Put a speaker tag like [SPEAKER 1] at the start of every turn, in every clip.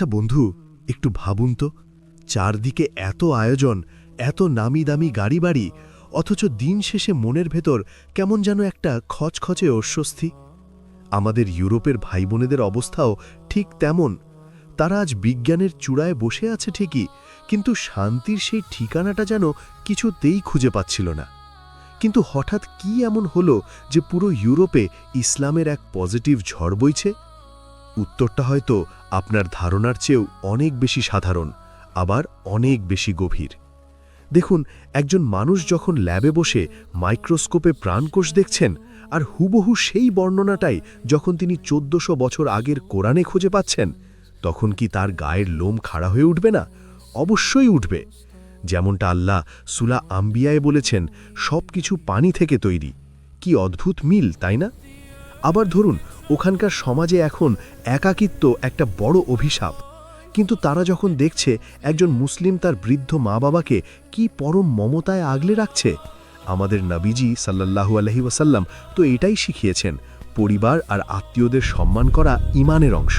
[SPEAKER 1] আচ্ছা বন্ধু, একটু ভাবুন তো, চারদিকে এত আয়োজন, এত নামি দামি গাড়ি বাড়ি, অথচ দিন শেষে মনের ভেতর কেমন যেন একটা খচখচে অস্বস্তি। আমাদের ইউরোপের ভাই বোনেদের অবস্থাও ঠিক তেমন। তারা আজ বিজ্ঞানের চূড়ায় বসে আছে ঠিকই, কিন্তু শান্তির সেই ঠিকানাটা যেন কিছুতেই খুঁজে পাচ্ছিল না। কিন্তু হঠাৎ কি এমন হলো যে পুরো ইউরোপে ইসলামের এক পজিটিভ ঝড় বইছে? উত্তরটা হয়তো আপনার ধারণার চেয়েও অনেক বেশি সাধারণ, আবার অনেক বেশি গভীর। দেখুন, একজন মানুষ যখন ল্যাবে বসে মাইক্রোস্কোপে প্রাণকোষ দেখছেন, আর হুবহু সেই বর্ণনাটাই যখন তিনি 1400 বছর আগের কোরআনে খুঁজে পাচ্ছেন, তখন কি তার গায়ের লোম খাড়া হয়ে উঠবে না? অবশ্যই উঠবে। যেমনটা আল্লাহ সূরা আম্বিয়ায় বলেছেন, সব কিছু পানি থেকে তৈরি। কি অদ্ভুত মিল, তাই না? আবার ধরুন, ওখানকার সমাজে এখন একাকিত্ব একটা বড় অভিশাপ, কিন্তু তারা যখন দেখছে একজন মুসলিম তার বৃদ্ধ মা বাবাকে কি পরম মমতায় আগলে রাখছে। আমাদের নবীজি সাল্লাল্লাহু আলাইহি ওয়াসাল্লাম তো এটাই শিখিয়েছেন, পরিবার আর আত্মীয়দের সম্মান করা ঈমানের অংশ।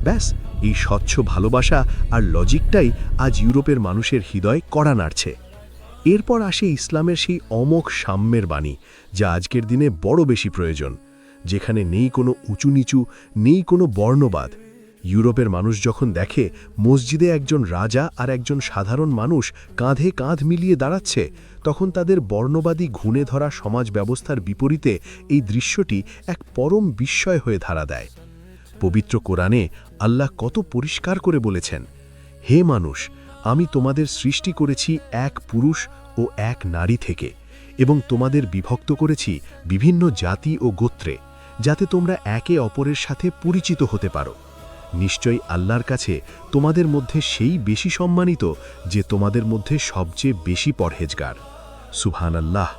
[SPEAKER 1] ব্যাস, এই স্বচ্ছ ভালোবাসা আর লজিকটাই আজ ইউরোপের মানুষের হৃদয় কড়া নাড়ছে। এরপর আসে ইসলামের সেই অমোঘ সাম্যের বাণী, যা আজকের দিনে বড় বেশি প্রয়োজন, যেখানে নেই কোনো উঁচু নিচু, নেই কোনো বর্ণবাদ। ইউরোপের মানুষ যখন দেখে মসজিদে একজন রাজা আর একজন সাধারণ মানুষ কাঁধে কাঁধ মিলিয়ে দাঁড়াচ্ছে, তখন তাদের বর্ণবাদী ঘুণে ধরা সমাজ ব্যবস্থার বিপরীতে এই দৃশ্যটি এক পরম বিস্ময় হয়ে ধারা দেয়। পবিত্র কোরআনে আল্লাহ কত পরিষ্কার করে বলেছেন, হে মানুষ, আমি তোমাদের সৃষ্টি করেছি এক পুরুষ ও এক নারী থেকে, এবং তোমাদের বিভক্ত করেছি বিভিন্ন জাতি ও গোত্রে, যাতে তোমরা একে অপরের সাথে পরিচিত হতে পারো। নিশ্চয়ই আল্লাহর কাছে তোমাদের মধ্যে সেই বেশি সম্মানিত যে তোমাদের মধ্যে সবচেয়ে বেশি পরহেজগার। সুবহানাল্লাহ,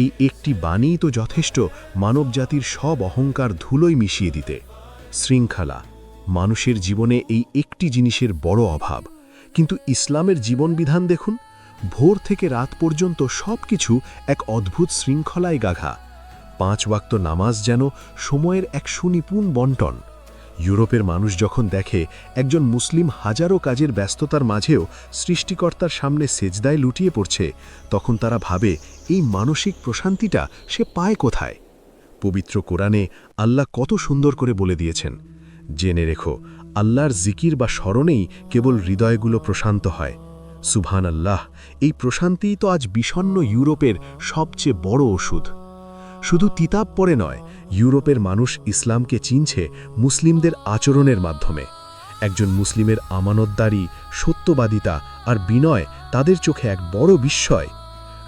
[SPEAKER 1] এই একটি বাণীই তো যথেষ্ট মানবজাতির সব অহংকার ধুলোয় মিশিয়ে দিতে। শৃঙ্খলা, মানুষের জীবনে এই একটি জিনিসের বড় অভাব, কিন্তু ইসলামের জীবনবিধান দেখুন, ভোর থেকে রাত পর্যন্ত সব কিছু এক অদ্ভুত শৃঙ্খলায় গাঘা। 5 ওয়াক্ত নামাজ যেন সময়ের এক সুনিপুণ বন্টন। ইউরোপের মানুষ যখন দেখে একজন মুসলিম হাজারো কাজের ব্যস্ততার মাঝেও সৃষ্টিকর্তার সামনে সেজদায় লুটিয়ে পড়ছে, তখন তারা ভাবে এই মানসিক প্রশান্তিটা সে পায় কোথায়? পবিত্র কোরআনে আল্লাহ কত সুন্দর করে বলে দিয়েছেন, জেনে রেখো, আল্লাহর জিকির বা স্মরণেই কেবল হৃদয়গুলো প্রশান্ত হয়। সুবহানাল্লাহ, এই প্রশান্তিই তো আজ বিষণ্ণ ইউরোপের সবচেয়ে বড় ওষুধ। শুধু তিতাব পড়ে নয়, ইউরোপের মানুষ ইসলামকে চিনছে মুসলিমদের আচরণের মাধ্যমে। একজন মুসলিমের আমানতদারি, সত্যবাদিতা আর বিনয় তাদের চোখে এক বড় বিস্ময়।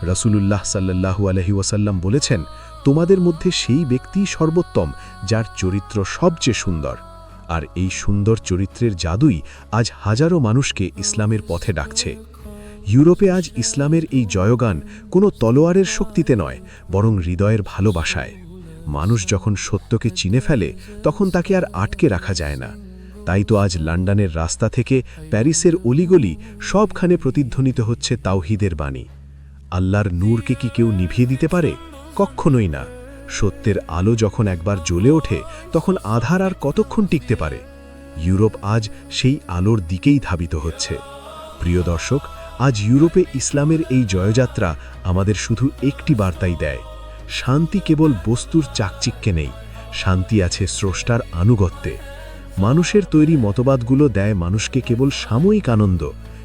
[SPEAKER 1] রাসূলুল্লাহ সাল্লাল্লাহু আলাইহি ওয়াসাল্লাম বলেছেন, তোমাদের মধ্যে সেই ব্যক্তিই সর্বোত্তম যার চরিত্র সবচেয়ে সুন্দর। আর এই সুন্দর চরিত্রের জাদুই আজ হাজারো মানুষকে ইসলামের পথে ডাকছে। ইউরোপে আজ ইসলামের এই জয়গান কোনো তলোয়ারের শক্তিতে নয়, বরং হৃদয়ের ভালোবাসায়। মানুষ যখন সত্যকে চিনে ফেলে, তখন তাকে আর আটকে রাখা যায় না। তাই তো আজ লন্ডনের রাস্তা থেকে প্যারিসের অলিগলি সবখানে প্রতিধ্বনিত হচ্ছে তাওহীদের বাণী। আল্লাহর নূরকে কি কেউ নিভিয়ে দিতে পারে? কখনোই না। সত্যের আলো যখন একবার জ্বলে ওঠে, তখন আধার আর কতক্ষণ টিকতে পারে? ইউরোপ আজ সেই আলোর দিকেই ধাবিত হচ্ছে। প্রিয় দর্শক, আজ ইউরোপে ইসলামের এই জয়যাত্রা আমাদের শুধু একটি বার্তাই দেয়, শান্তি কেবল বস্তুর চাকচিক্যে নেই, শান্তি আছে স্রষ্টার আনুগত্যে। মানুষের তৈরি মতবাদগুলো দেয় মানুষকে কেবল সাময়িক আনন্দ,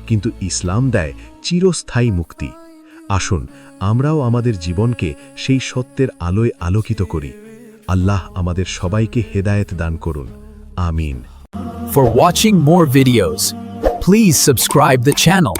[SPEAKER 1] কিন্তু ইসলাম দেয় চিরস্থায়ী মুক্তি। আসুন আমরাও আমাদের জীবনকে সেই সত্যের আলোয় আলোকিত করি। আল্লাহ আমাদের সবাইকে হেদায়েত দান করুন। আমিন।
[SPEAKER 2] For watching more videos, please subscribe the channel.